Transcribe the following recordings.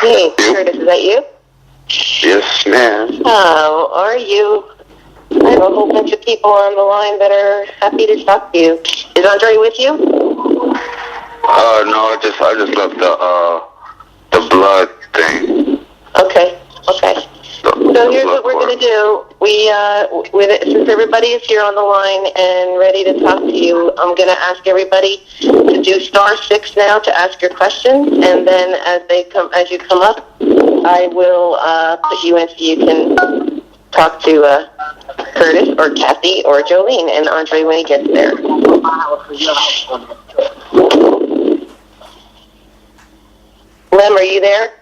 Hey, Curtis, is that you? Yes, ma'am. How are you? I have a whole bunch of people on the line that are happy to talk to you. Is Andre with you? No, I just left the blood thing. Okay. So here's what we're going to do. Since everybody is here on the line and ready to talk to you, I'm going to ask everybody to do *6 now to ask your questions, and then as you come up, I will put you in so you can talk to Curtis or Kathy or Jolene and Andre when he gets there. Lem, are you there?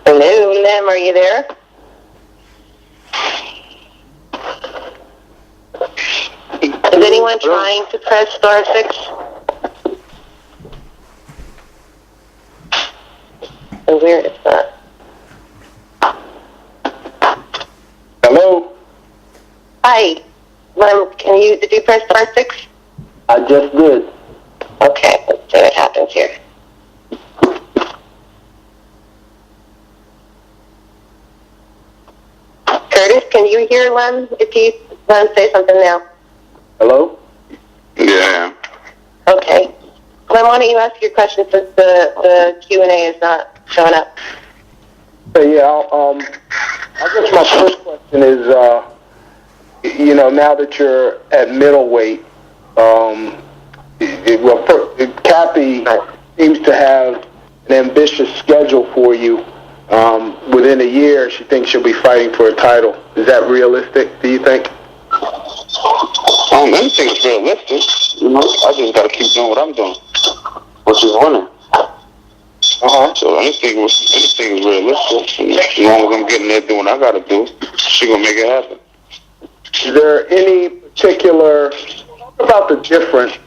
Hello, Lem, are you there? Is anyone trying to press *6? So weird it's not. Hello? Hi. Lem, did you press *6? I just did. Okay, let's see what happens here. Curtis, can you hear Lem? If you want to say something now. Hello? Yeah. Okay. Lem, why don't you ask your question since the Q&A is not showing up? Yeah, I guess my first question is, now that you're at middleweight, Kathy seems to have an ambitious schedule for you. Within a year, she thinks she'll be fighting for a title. Is that realistic, do you think? Anything is realistic. I just got to keep doing what I'm doing, which is winning. So anything is realistic. As long as I'm getting there doing what I got to do, she going to make it happen. Is there any particular, talk about the difference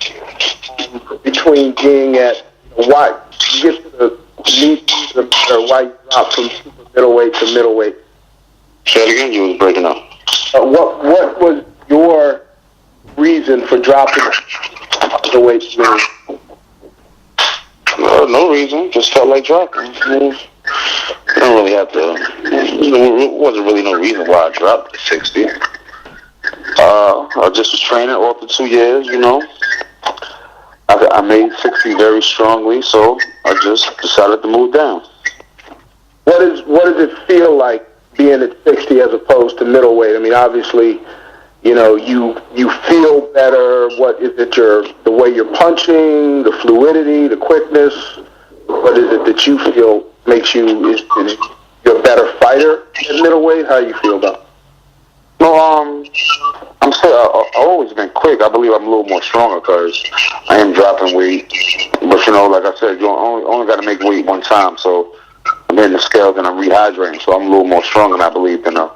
between being at, why you get to the meat, or why you drop from super middleweight to middleweight? Say it again, you was breaking up. What was your reason for dropping the weight to middleweight? No reason, just felt like dropping. I don't really have to, there wasn't really no reason why I dropped to 60. I just was training all for 2 years, I made 60 very strongly, so I just decided to move down. What does it feel like being at 60 as opposed to middleweight? I mean, obviously, you feel better. What is it? The way you're punching, the fluidity, the quickness. What is it that you feel makes you're a better fighter at middleweight? How do you feel about it? No, I'm saying I've always been quick. I believe I'm a little more stronger because I am dropping weight. But like I said, you only got to make weight one time. So I'm hitting the scales and I'm rehydrating. So I'm a little more stronger, I believe, than a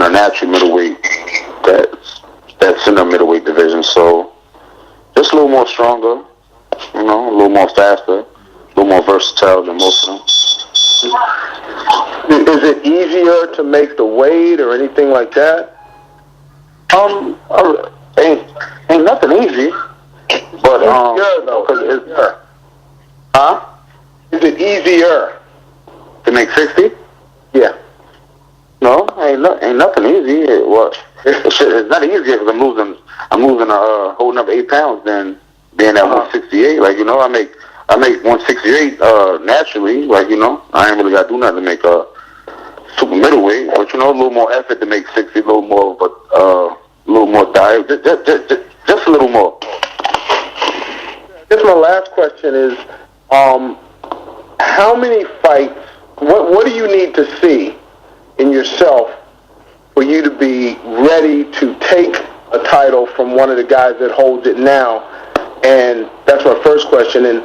natural middleweight that's in the middleweight division. So just a little more stronger, a little more faster, a little more versatile than most of them. Is it easier to make the weight or anything like that? Ain't nothing easy, but Is it easier to make 60? Yeah. No, ain't nothing easy. It's not easier because I'm losing a whole another 8 pounds than being at 168. I make 168 naturally. I ain't really got to do nothing to make a super middleweight, but a little more effort to make 60, a little more, but a little more diet, just a little more. I guess my last question is, how many fights? What do you need to see in yourself for you to be ready to take a title from one of the guys that holds it now? And that's my first question. And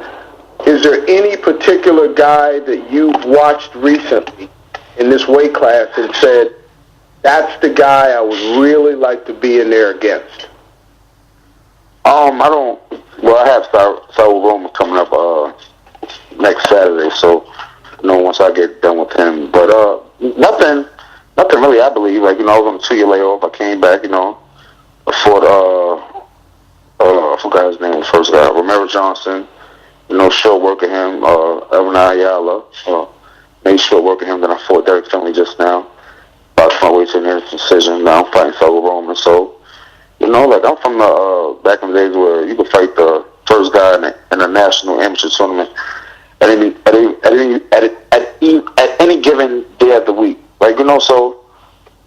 is there any particular guy that you've watched recently in this weight class and said, that's the guy I would really like to be in there against? I have Saul Roma coming up next Saturday, so once I get done with him. But nothing really, I believe. I was on a 2-year layoff. I came back, fought, I forgot his name, the first guy, Romero Johnson. Short work of him, Evan Ayala. Made short work of him. Then I fought Derek Finley just now. Boxed my way to the decision. Now I'm fighting Saul Roman. So, I'm from the back in the days where you could fight the first guy in a national amateur tournament at any given day of the week. So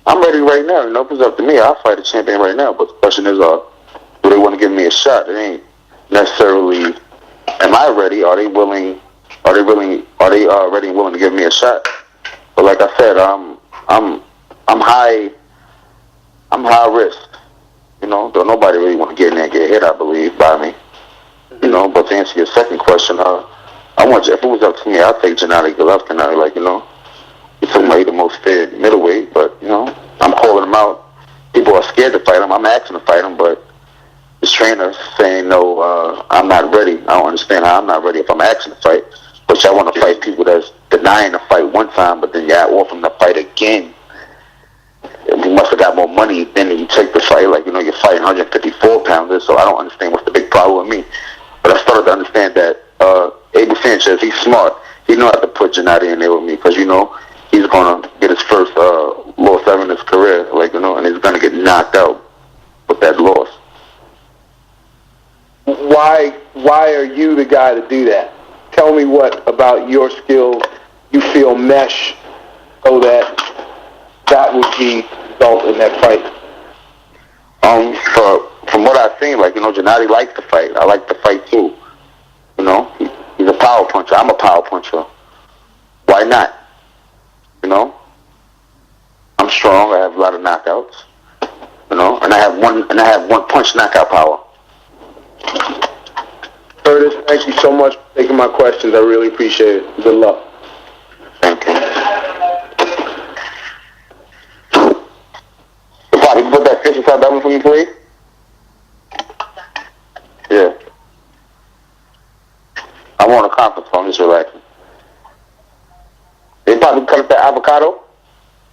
I'm ready right now. If it's up to me, I'll fight a champion right now. But the question is, do they want to give me a shot? It ain't necessarily, am I ready? Are they willing? Are they ready and willing to give me a shot? But like I said, I'm high risk. Don't nobody really want to get in there and get hit, I believe, by me. But to answer your second question, I want you, if it was up to me, I'd take Gennady Golovkin. He's the most fair middleweight, but, I'm calling him out. People are scared to fight him. I'm asking to fight him, but his trainer's saying, no, I'm not ready. I don't understand how I'm not ready if I'm asking to fight. But y'all want to fight people that's denying to fight one time, but then y'all offer them to fight again. You must have got more money than you take the fight. You're fighting 154 pounders, so I don't understand what's the big problem with me. But I started to understand that Abel Sanchez, he's smart. He knows how to put Gennady in there with me because, he's going to get his first loss ever in his career, and he's going to get knocked out with that loss. Why are you the guy to do that? Tell me what about your skills you feel mesh so that would be result in that fight. From what I've seen, Gennady likes to fight. I like to fight too. He's a power puncher. I'm a power puncher. Why not? I'm strong. I have a lot of knockouts. And I have one punch knockout power. Curtis, thank you so much for taking my questions. I really appreciate it. Good luck. Thank you. Bob, you can put that fish inside that one for me, please? Yeah. I'm on a conference call. I'm just relaxing. They probably cut up that avocado?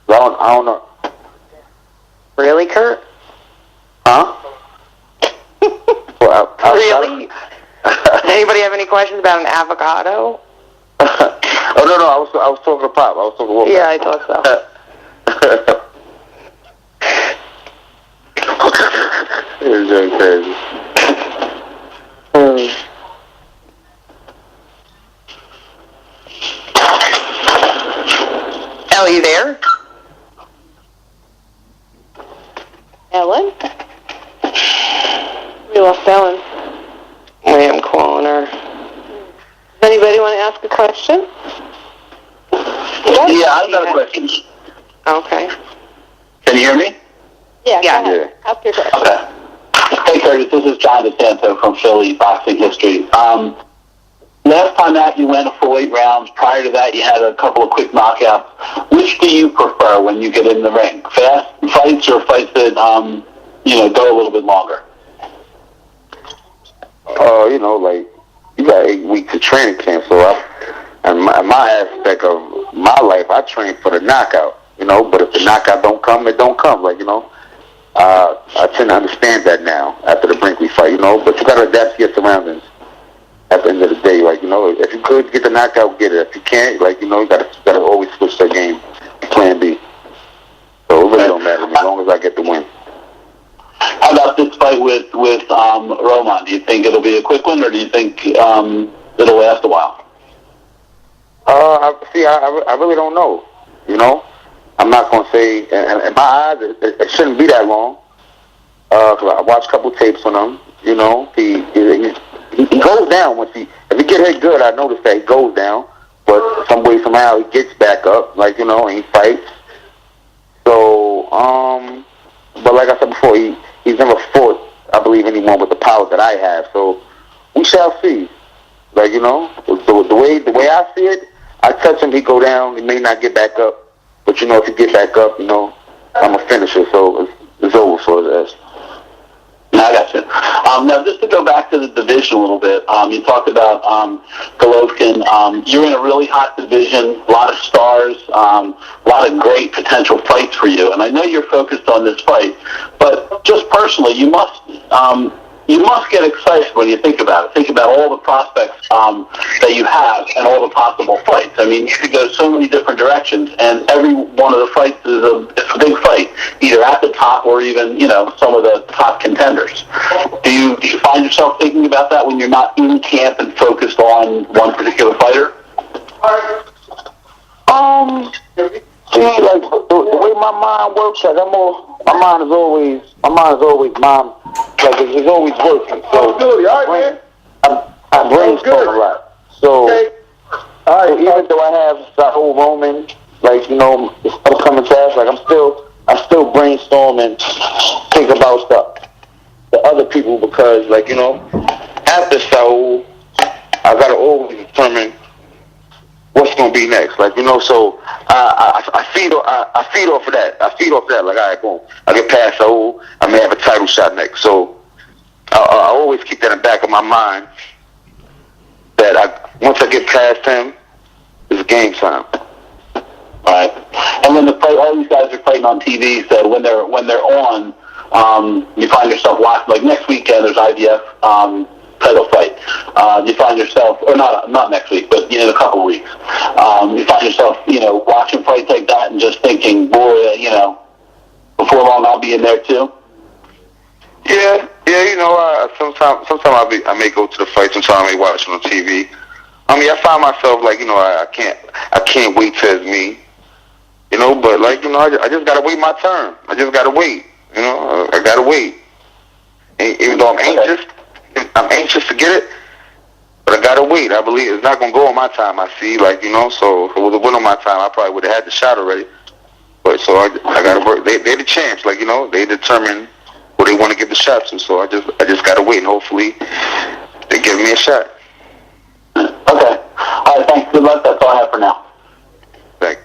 I don't know. Really, Kurt? Huh? Well, really? Anybody have any questions about an avocado? Oh no, I was talking to Pop. I was talking to Wolfman. Yeah, I thought so. It's just crazy. Elle, you there? Ellen? We lost Ellen. I am calling her. Does anybody want to ask a question? Yeah, I've got a question. Okay. Can you hear me? Yeah. Yeah. Ask your question. Okay. Hey, Curtis, this is John DeSanto from Philly Boxing History. Last time out, you went for 8 rounds. Prior to that, you had a couple of quick knockouts. Which do you prefer when you get in the ring? Fast fights or fights that, go a little bit longer? You got 8 weeks of training camp, so my aspect of my life, I train for the knockout, but if the knockout don't come, it don't come, I tend to understand that now after the Brinkley fight, but you got to adapt to your surroundings at the end of the day, if you could get the knockout, get it. If you can't, you got to always switch the game, plan B. So it really don't matter to me as long as I get the win. How about this fight with Roman? Do you think it'll be a quick one, or do you think it'll last a while? I really don't know. I'm not going to say, in my eyes, it shouldn't be that long. Cause I watched a couple tapes on him. He goes down if he get hit good. I noticed that he goes down, but some way somehow he gets back up, and he fights. So, but like I said before, he's never fought, I believe, anyone with the power that I have. So we shall see. The way I see it, I touch him, he go down. He may not get back up, but if he get back up, I'm a finisher. So it's over for his ass. I got you. Now, just to go back to the division a little bit, you talked about Golovkin. You're in a really hot division, a lot of stars, a lot of great potential fights for you. And I know you're focused on this fight, but just personally, you must get excited when you think about it. Think about all the prospects that you have and all the possible fights. I mean, you could go so many different directions, and every one of the fights is a big fight, either at the top or even, some of the top contenders. Do you find yourself thinking about that when you're not in camp and focused on one particular fighter? See, like the way my mind works, like my mind is always it's always working. So I brainstorm a lot. So, so even though I have that whole moment, like this upcoming task, like I still brainstorm and think about the other people because, after Saul, I gotta always determine what's gonna be next, so I feed off of that. Like, all right, boom, I get past Saul, I may have a title shot next. So I always keep that in the back of my mind that once I get past him, it's game time. All right, and then all these guys are fighting on TV, so when they're on, you find yourself watching. Like next weekend, there's IBF. Title fight. You find yourself, or not next week, but in a couple of weeks, you find yourself, watching fights like that and just thinking, boy, before long I'll be in there too. Yeah. Sometimes I may go to the fight. Sometimes I may watch it on TV. I mean, I find myself I can't wait till it's me. But I just gotta wait my turn. I just gotta wait. I gotta wait. Even though I'm anxious to get it, but I gotta wait. I believe it's not gonna go on my time. I see, so if it was a win on my time, I probably would have had the shot already. But so I gotta work. They're the champs, they determine who they want to give the shot to. So I just gotta wait, and hopefully they give me a shot. Okay. All right. Thanks. Good luck. That's all I have for now. Thanks.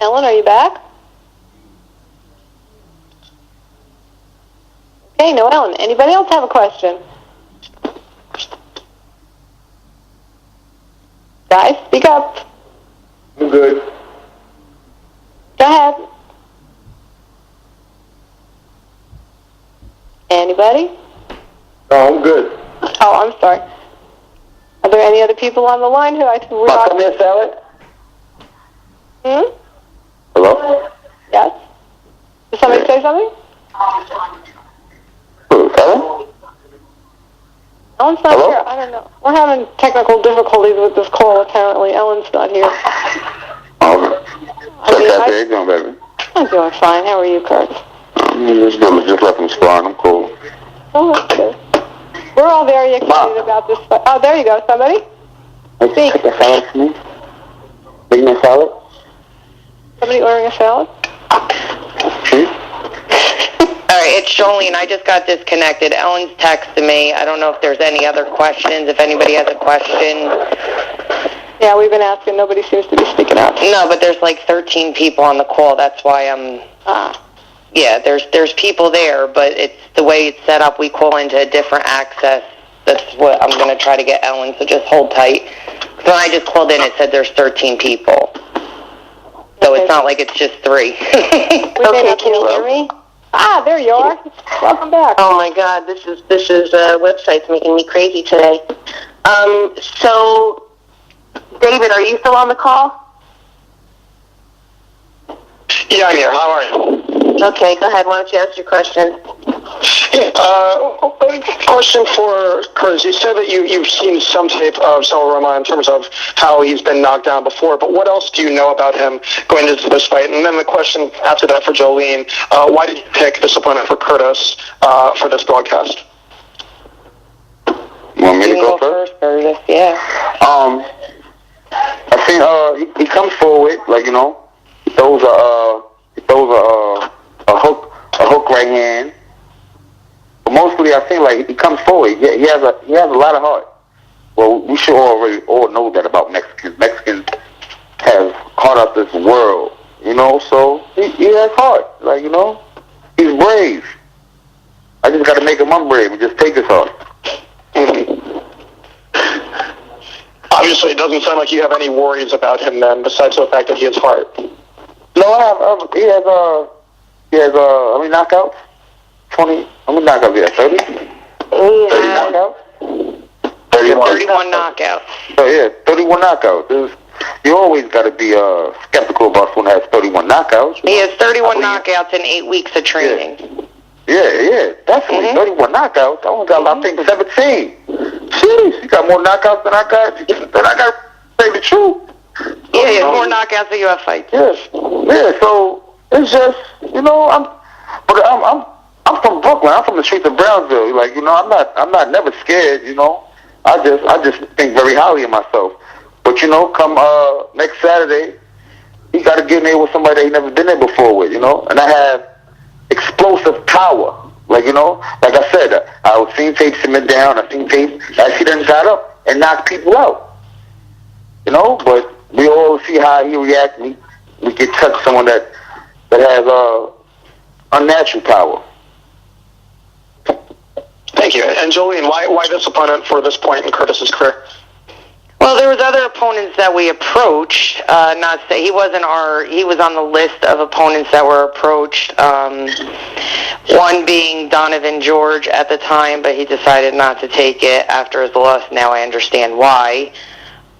Ellen, are you back? Okay, no Ellen. Anybody else have a question? Guys, speak up. I'm good. Go ahead. Anybody? No, I'm good. Oh, I'm sorry. Are there any other people on the line who Come here, Salad. Hello? Yes? Did somebody say something? Ellen? Ellen's not Hello? here. I don't know. We're having technical difficulties with this call, apparently. Ellen's not here. Okay. How you doing, baby? I'm doing fine. How are you, Kurt? Just left from sparring. I'm cool. Oh, that's good. We're all very excited about this. Oh, there you go. Somebody? Speak. Take a salad for me. Big man salad. Somebody ordering a salad? All right, it's Jolene. I just got disconnected. Ellen's texted me. I don't know if there's any other questions. If anybody has a question. Yeah, we've been asking. Nobody seems to be speaking out. No, but there's like 13 people on the call. That's why I'm... Yeah, there's people there, but it's the way it's set up. We call into a different access. That's what I'm going to try to get Ellen, so just hold tight. When I just called in, it said there's 13 people. So It's not like it's just 3. Okay, can you hear me? There you are. Welcome back. Oh my God, this is website's making me crazy today. So, David, are you still on the call? Yeah, I'm here. How are you? Okay, go ahead. Why don't you ask your question? Question for Chris. You said that you've seen some tape of Saul Roma in terms of how he's been knocked down before, but what else do you know about him going into this fight? And then the question after that for Jolene, why did you pick this opponent for Curtis for this broadcast? You want me to go first? Curtis, yeah. I think he comes forward, he throws a hook right hand. But mostly, I think he comes forward. He has a lot of heart. Well, we should all know that about Mexicans. Mexicans have heart out this world, So he has heart, he's brave. I just got to make him unbrave and just take his heart. Obviously, it doesn't sound like you have any worries about him then, besides the fact that he has heart. No, I have. He has how many knockouts? 20. How many knockouts? Yeah, 30. 30 knockouts. 31 knockouts. So yeah, 31 knockouts. You always got to be skeptical about someone that has 31 knockouts. He has 31 knockouts in 8 weeks of training. Yeah, definitely. 31 knockouts. I only got, I think, 17. Jeez, you got more knockouts than I got. Then I got to say the truth. Yeah, he has more knockouts than you have fights. Yes. Yeah, so it's just, I'm from Brooklyn. I'm from the streets of Brownsville. Like, I'm not never scared, I just think very highly of myself. But, come next Saturday, he got to get in there with somebody that he never been there before with, and I have explosive power. Like, like I said, I've seen tape submit down. I've seen tape as he done got up and knocked people out. But we all see how he reacts. We get touch someone that has unnatural power. Thank you. And Jolene, why this opponent for this point in Curtis's career? Well, there was other opponents that we approached. Not say he was on the list of opponents that were approached. One being Donovan George at the time, but he decided not to take it after his loss. Now I understand why.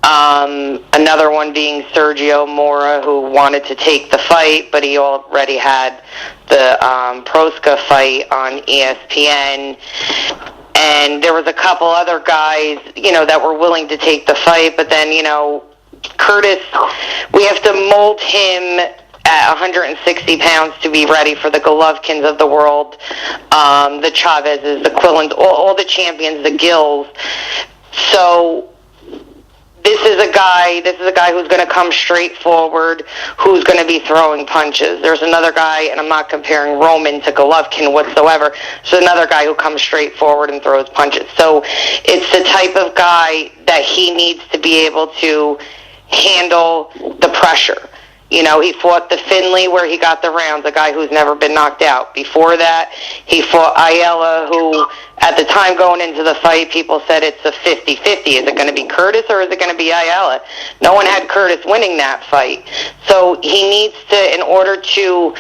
Another one being Sergio Mora, who wanted to take the fight, but he already had the Proska fight on ESPN. And there was a couple other guys, that were willing to take the fight, but then, Curtis, we have to mold him at 160 pounds to be ready for the Golovkins of the world, the Chavezes, the Quillins, all the champions, the Gills. So this is a guy who's going to come straight forward, who's going to be throwing punches. There's another guy, and I'm not comparing Roman to Golovkin whatsoever. There's another guy who comes straight forward and throws punches. So it's the type of guy that he needs to be able to handle the pressure. He fought the Finley where he got the rounds, a guy who's never been knocked out. Before that, he fought Ayala, who at the time going into the fight, people said it's a 50-50. Is it going to be Curtis or is it going to be Ayala? No one had Curtis winning that fight. So he needs to, in order to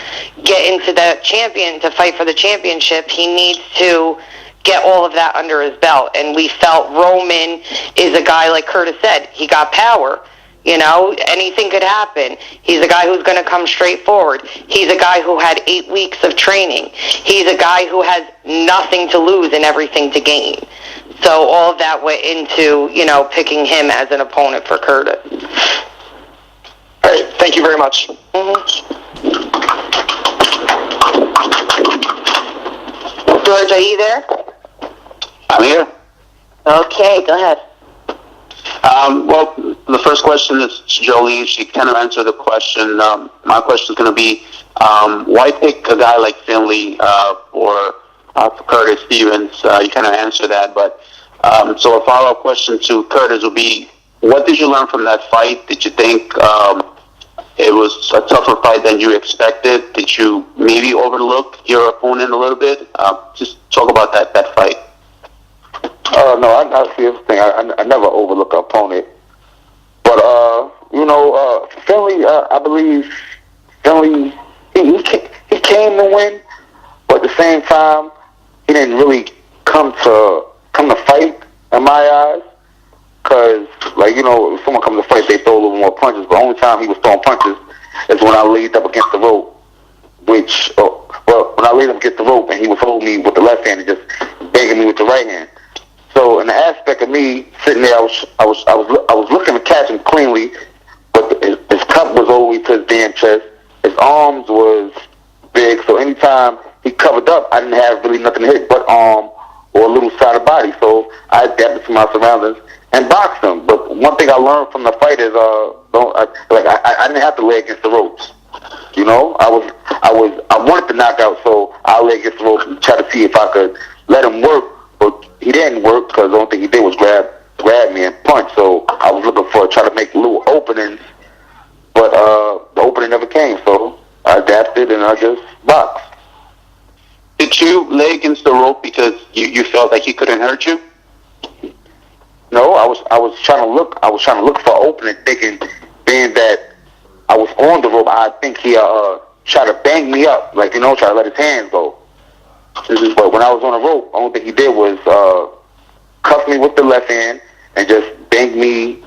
get into to fight for the championship, he needs to get all of that under his belt. And we felt Roman is a guy, like Curtis said, he got power. Anything could happen. He's a guy who's going to come straight forward. He's a guy who had 8 weeks of training. He's a guy who has nothing to lose and everything to gain. So all of that went into, picking him as an opponent for Curtis. All right. Thank you very much. George, are you there? I'm here. Okay, go ahead. Well, the first question is Jolene. She kind of answered the question. My question is going to be, why pick a guy like Finley for Curtis Stevens? You kind of answered that, but so a follow-up question to Curtis would be, what did you learn from that fight? Did you think it was a tougher fight than you expected? Did you maybe overlook your opponent a little bit? Just talk about that fight. No, I see everything. I never overlook an opponent. But, Finley, I believe Finley, he came to win, but at the same time, he didn't really come to fight, in my eyes. Because, if someone comes to fight, they throw a little more punches. But the only time he was throwing punches is when I laid up against the rope, when I laid up against the rope and he was holding me with the left hand and just banging me with the right hand. So in the aspect of me sitting there, I was looking to catch him cleanly, but his cup was always to his damn chest. His arms was big, so anytime he covered up, I didn't have really nothing to hit but arm or a little side of body. So I adapted to my surroundings and boxed him. But one thing I learned from the fight is I didn't have to lay against the ropes. I wanted to knock out, so I lay against the ropes and try to see if I could let him work. But he didn't work because the only thing he did was grab me and punch. So I was looking for try to make little openings, but the opening never came. So I adapted and I just boxed. Did you lay against the rope because you felt like he couldn't hurt you? No, I was trying to look for an opening, thinking, being that I was on the rope, I think he tried to bang me up, like, try to let his hands go. But when I was on the rope, the only thing he did was cuff me with the left hand and just bang me,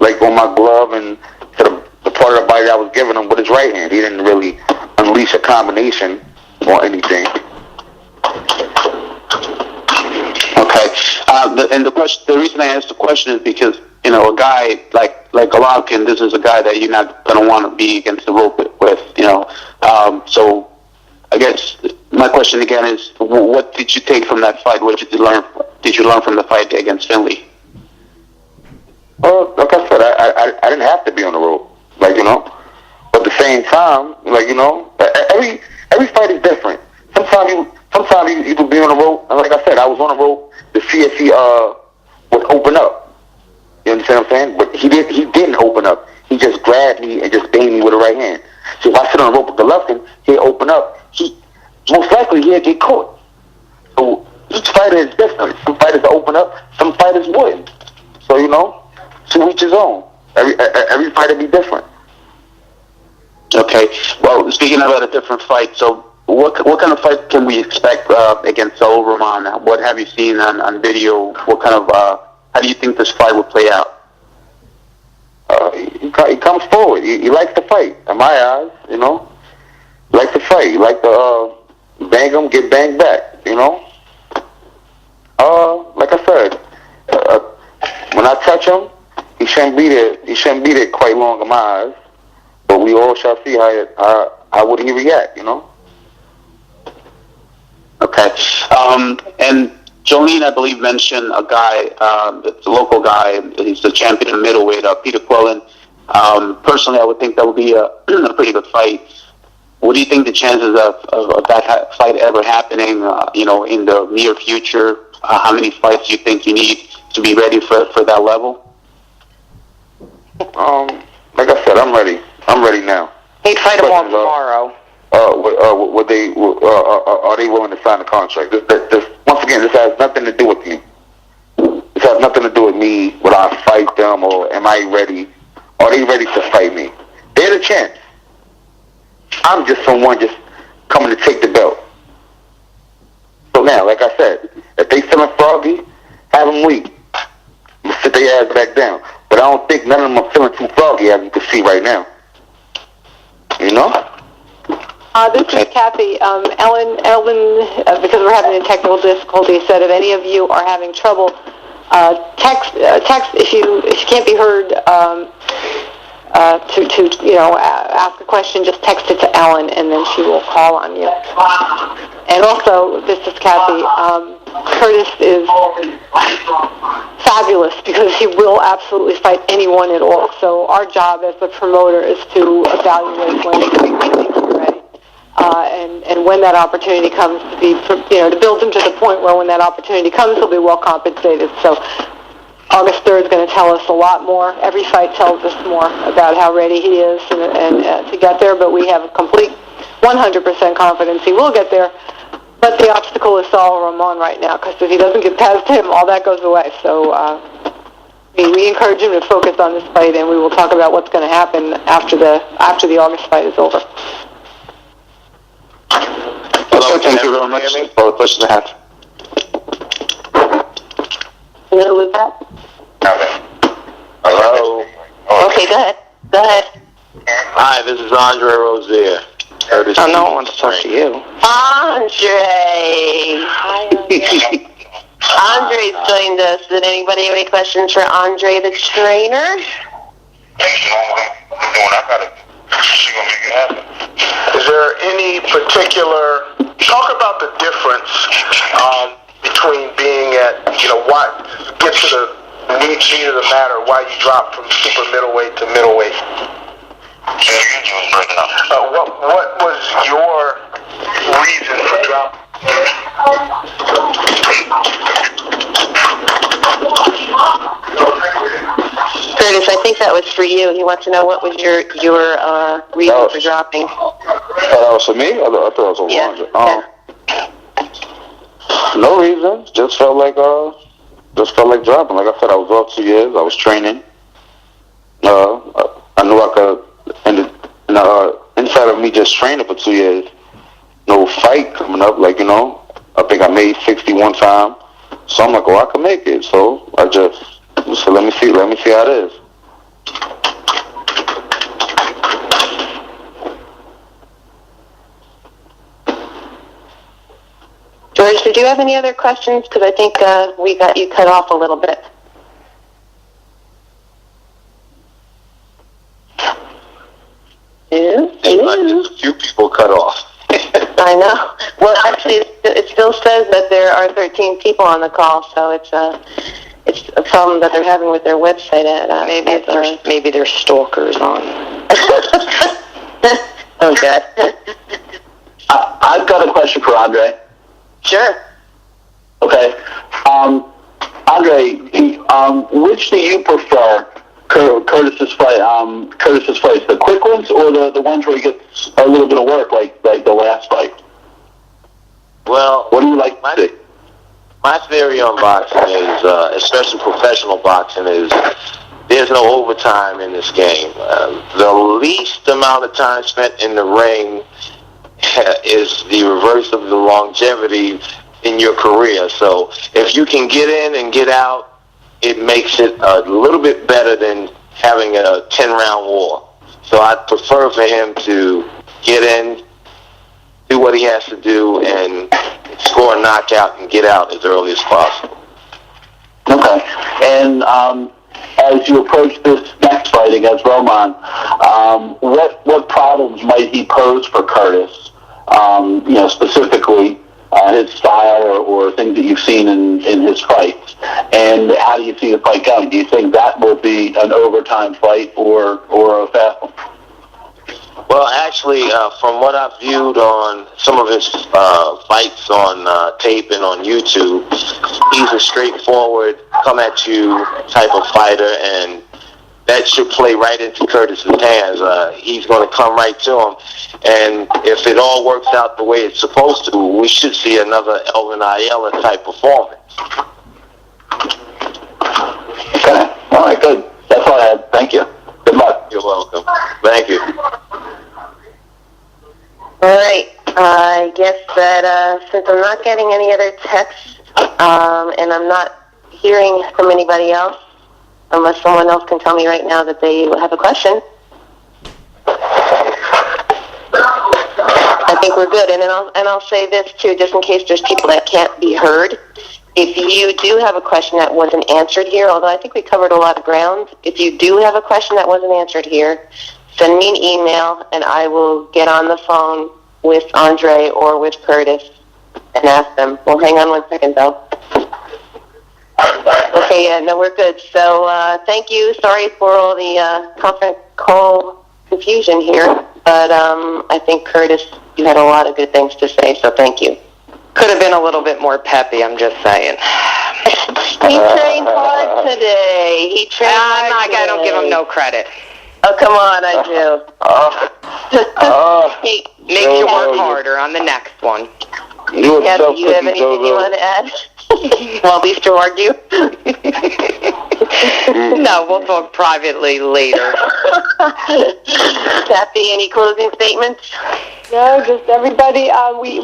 like, on my glove and to the part of the body that I was giving him with his right hand. He didn't really unleash a combination or anything. Okay. The reason I asked the question is because, a guy like Golovkin, this is a guy that you're not going to want to be against the rope with, So I guess my question again is, what did you take from that fight? What did you learn from the fight against Finley? Well, like I said, I didn't have to be on the rope, but at the same time, every fight is different. Sometimes you can be on the rope, and like I said, I was on the rope to see if he would open up. You understand what I'm saying? But he didn't open up. He just grabbed me and just banged me with the right hand. So if I sit on the rope with the left hand, he'll open up. Most likely he'll get caught. So each fighter is different. Some fighters will open up, some fighters wouldn't. So to each his own. Every fight will be different. Okay. Well, speaking about a different fight, so what kind of fight can we expect against Saul Roman? What have you seen on video? What kind of how do you think this fight will play out? He comes forward. He likes to fight. In my eyes, he likes to fight. He likes to bang him, get banged back. Like I said, when I touch him, he shouldn't be there. He shouldn't be there quite long in my eyes. But we all shall see how would he react. Okay. And Jolene, I believe, mentioned a guy, the local guy. He's the champion in middleweight, Peter Quillen. Personally, I would think that would be a pretty good fight. What do you think the chances of that fight ever happening, in the near future? How many fights do you think you need to be ready for that level? Like I said, I'm ready. I'm ready now. He'd fight him on tomorrow. Are they willing to sign a contract? Once again, this has nothing to do with me. This has nothing to do with me. Will I fight them, or am I ready? Are they ready to fight me? They're the champ. I'm just someone just coming to take the belt. So now, like I said, if they feeling froggy, have them weak. Sit their ass back down. But I don't think none of them are feeling too froggy, as you can see right now. This is Kathy. Ellen, because we're having a technical difficulty, said if any of you are having trouble, text if you can't be heard to ask a question, just text it to Ellen, and then she will call on you. And also, this is Kathy. Curtis is fabulous because he will absolutely fight anyone at all. So our job as the promoter is to evaluate when we think you're ready. And when that opportunity comes to build him to the point where when that opportunity comes, he'll be well compensated. So August 3rd is going to tell us a lot more. Every fight tells us more about how ready he is and to get there, but we have a complete 100% confidence he will get there. But the obstacle is Saul Roman right now, because if he doesn't get past him, all that goes away. So we encourage him to focus on this fight, and we will talk about what's going to happen after the August fight is over. Hello, thank you very much for the question I have. Hello, with that? Hello. Okay, go ahead. Hi, this is Andre Rozier. I know I want to talk to you. Andre! Andre's joined us. Did anybody have any questions for Andre, the trainer? Is there any particular, talk about the difference between being at, what gets to the meat of the matter, why you dropped from super middleweight to middleweight? What was your reason for dropping? Curtis, I think that was for you. He wants to know what was your reason for dropping. That was for me? I thought it was for Wanda. Yeah. No reason. Just felt like just felt like dropping. Like I said, I was off 2 years. I was training. I knew I could, and inside of me just training for 2 years, no fight coming up. Like, I think I made 60 one time. So I'm like, I can make it. So I just said, let me see how it is. George, did you have any other questions? Because I think we got you cut off a little bit. A few people cut off. I know. Well, actually, it still says that there are 13 people on the call, so it's a problem that they're having with their website. Maybe they're stalkers on. Oh, God. I've got a question for Andre. Sure. Okay. Andre, which do you prefer? Curtis's fights, the quick ones or the ones where he gets a little bit of work, like the last fight? Well, what do you like to see? My theory on boxing is, especially professional boxing, is there's no overtime in this game. The least amount of time spent in the ring is the reverse of the longevity in your career. So if you can get in and get out, it makes it a little bit better than having a 10-round war. So I'd prefer for him to get in, do what he has to do, and score a knockout and get out as early as possible. Okay. And as you approach this next fight against Roman, what problems might he pose for Curtis? Specifically his style or things that you've seen in his fights. And how do you see the fight going? Do you think that will be an overtime fight or a fast one? Well, actually, from what I've viewed on some of his fights on tape and on YouTube, he's a straightforward, come-at-you type of fighter, and that should play right into Curtis's hands. He's going to come right to him, and if it all works out the way it's supposed to, we should see another Elvin Ayala type performance. Okay. All right, good. That's all I had. Thank you. Good luck. You're welcome. Thank you. All right. I guess that since I'm not getting any other texts and I'm not hearing from anybody else, unless someone else can tell me right now that they have a question, I think we're good. And then I'll say this too, just in case there's people that can't be heard. If you do have a question that wasn't answered here, although I think we covered a lot of ground, if you do have a question that wasn't answered here, send me an email and I will get on the phone with Andre or with Curtis and ask them. Well, hang on 1 second though. Okay, yeah, no, we're good. So thank you. Sorry for all the conference call confusion here, but I think, Curtis, you had a lot of good things to say, so thank you. Could have been a little bit more peppy, I'm just saying. He trained hard today. I don't give him no credit. Oh, come on, I do. Hey, makes you work harder on the next one. Do you have anything you want to add? Well, at least to argue. No, we'll talk privately later. Kathy, any closing statements? No, just everybody. We've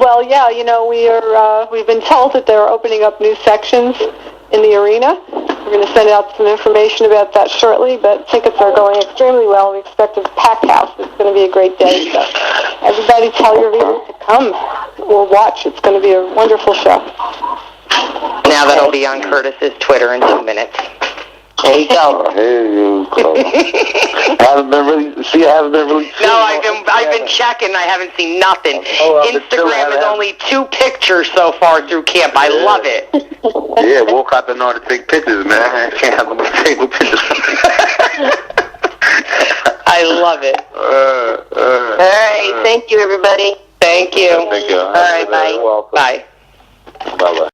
been told that they're opening up new sections in the arena. We're going to send out some information about that shortly, but tickets are going extremely well. We expect a packed house. It's going to be a great day. So everybody tell your viewers to come or watch. It's going to be a wonderful show. Now that'll be on Curtis's Twitter in 2 minutes. There you go. Here you go. I haven't been really. No, I've been checking. I haven't seen nothing. Instagram is only 2 pictures so far through camp. I love it. Yeah, Wolcott didn't know how to take pictures, man. I can't have no table pictures. I love it. All right. Thank you, everybody. Thank you. Thank you. All right. Bye. Welcome. Bye. Bye-bye.